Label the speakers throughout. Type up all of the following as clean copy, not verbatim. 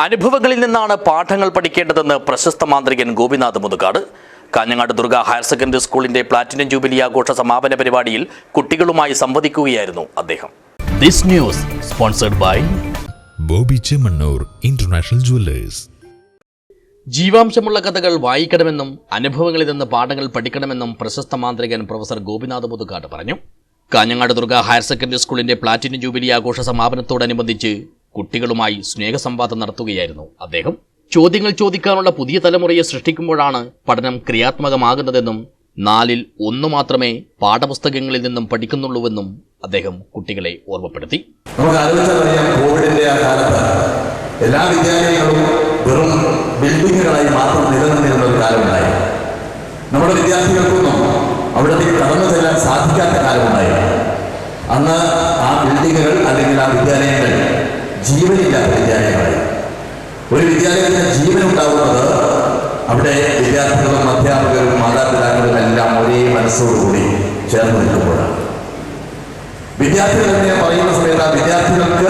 Speaker 1: അനുഭവങ്ങളിൽ നിന്നാണ് പാഠങ്ങൾ പഠിക്കേണ്ടതെന്ന് പ്രശസ്ത മാന്ത്രികൻ ഗോപിനാഥ് മുതുകാട്. കാഞ്ഞങ്ങാട് ദുർഗ ഹയർ സെക്കൻഡറി സ്കൂളിന്റെ പ്ലാറ്റിനം ജൂബിലി ആഘോഷ സമാപന പരിപാടിയിൽ കുട്ടികളുമായി സംവദിക്കുകയായിരുന്നു അദ്ദേഹം. This news sponsored by
Speaker 2: Bobby Chemmanur international jewellers.
Speaker 1: ജീവാംശമുള്ള കഥകൾ വായിക്കണമെന്നും അനുഭവങ്ങളിൽ നിന്ന് പാഠങ്ങൾ പഠിക്കണമെന്നും പ്രശസ്ത മാന്ത്രികൻ പ്രൊഫസർ ഗോപിനാഥ് മുതുകാട് പറഞ്ഞു. കാഞ്ഞങ്ങാട് ദുർഗ ഹയർ സെക്കൻഡറി സ്കൂളിന്റെ പ്ലാറ്റിനം ജൂബിലി ആഘോഷ സമാപനത്തോടനുബന്ധിച്ച് കുട്ടികളുമായി സ്നേഹസംവാദം നടത്തുകയായിരുന്നു അദ്ദേഹം. ചോദ്യങ്ങൾ ചോദിക്കാനുള്ള പുതിയ തലമുറയെ സൃഷ്ടിക്കുമ്പോഴാണ് പഠനം ക്രിയാത്മകമാകുന്നതെന്നും 4ൽ 1 മാത്രമേ പാഠപുസ്തകങ്ങളിൽ നിന്നും പഠിക്കുന്നുള്ളൂവെന്നും അദ്ദേഹം കുട്ടികളെ ഓർമ്മപ്പെടുത്തി.
Speaker 3: നമുക്ക് ആലോചിച്ചറിയാം, കോവിഡിന്റെ ആ കാലത്ത് എല്ലാ വിദ്യാലയങ്ങളും വെറും ബിൽഡിങ്ങുകളായി മാത്രം നിലനിന്നിരുന്ന ഒരു കാലമുണ്ടായി. നമ്മുടെ വിദ്യാർത്ഥികൾക്കൊന്നും അവിടത്തേക്ക് കടന്നു ചെല്ലാൻ സാധിക്കാത്ത കാലമുണ്ടായി. അന്ന് ആ ബിൽഡിങ്ങുകൾ അല്ലെങ്കിൽ ആ വിദ്യാലയങ്ങൾ ജീവനില്ലാത്ത വിദ്യാലയങ്ങളായി. ഒരു വിദ്യാലയത്തിന് ജീവനുണ്ടാവുന്നത് അവിടെ വിദ്യാർത്ഥികളും അധ്യാപകരും മാതാപിതാക്കളും എല്ലാം ഒരേ മനസ്സോടുകൂടി ചേർന്ന് നിൽക്കുമ്പോഴാണ്. വിദ്യാർത്ഥികൾ എന്ന് പറയുന്ന സമയത്ത് ആ വിദ്യാർത്ഥികൾക്ക്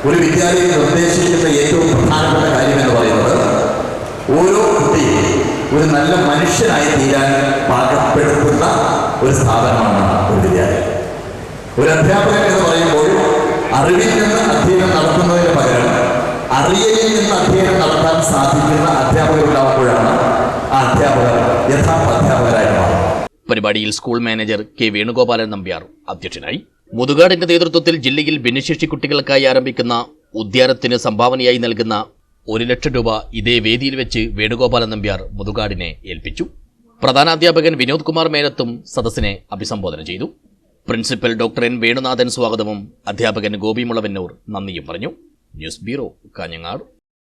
Speaker 3: ഒരു വിദ്യാലയം നിർദ്ദേശിക്കുന്ന ഏറ്റവും പ്രധാനപ്പെട്ട കാര്യം എന്ന് പറയുന്നത് ഓരോ കുട്ടിയും ഒരു നല്ല മനുഷ്യനായി തീരാൻ പാകപ്പെടുത്തുന്ന ഒരു സ്ഥാപനമാണ് ഒരു വിദ്യാലയം. ഒരു അധ്യാപകൻ എന്ന് പറയുമ്പോൾ അറിവിൽ നിന്ന് അധ്യയനം നടത്തുന്നതിന് പകരം അറിയലിൽ നിന്ന് അധ്യയനം നടത്താൻ സാധിക്കുന്ന അധ്യാപകരുണ്ടാവുമ്പോഴാണ് ആ അധ്യാപകർ യഥാർത്ഥ അധ്യാപകരായി മാറുന്നത്.
Speaker 1: പരിപാടിയിൽ school manager K Venugopalan Nambiar അധ്യക്ഷനായി. മുതുകാടിന്റെ നേതൃത്വത്തിൽ ജില്ലയിൽ ഭിന്നശേഷി കുട്ടികൾക്കായി ആരംഭിക്കുന്ന ഉദ്യാനത്തിന് സംഭാവനയായി നൽകുന്ന 1 ലക്ഷം രൂപ ഇതേ വേദിയിൽ വെച്ച് വേണുഗോപാലൻ നമ്പ്യാർ മുതുകാടിനെ ഏൽപ്പിച്ചു. പ്രധാനാധ്യാപകൻ വിനോദ് കുമാർ മേനത്തും സദസ്സിനെ അഭിസംബോധന ചെയ്തു. പ്രിൻസിപ്പൽ ഡോക്ടർ എൻ വേണുനാഥൻ സ്വാഗതവും അധ്യാപകൻ ഗോപി മുളവന്നൂർ നന്ദിയും പറഞ്ഞു. News bureau, Kanhangad.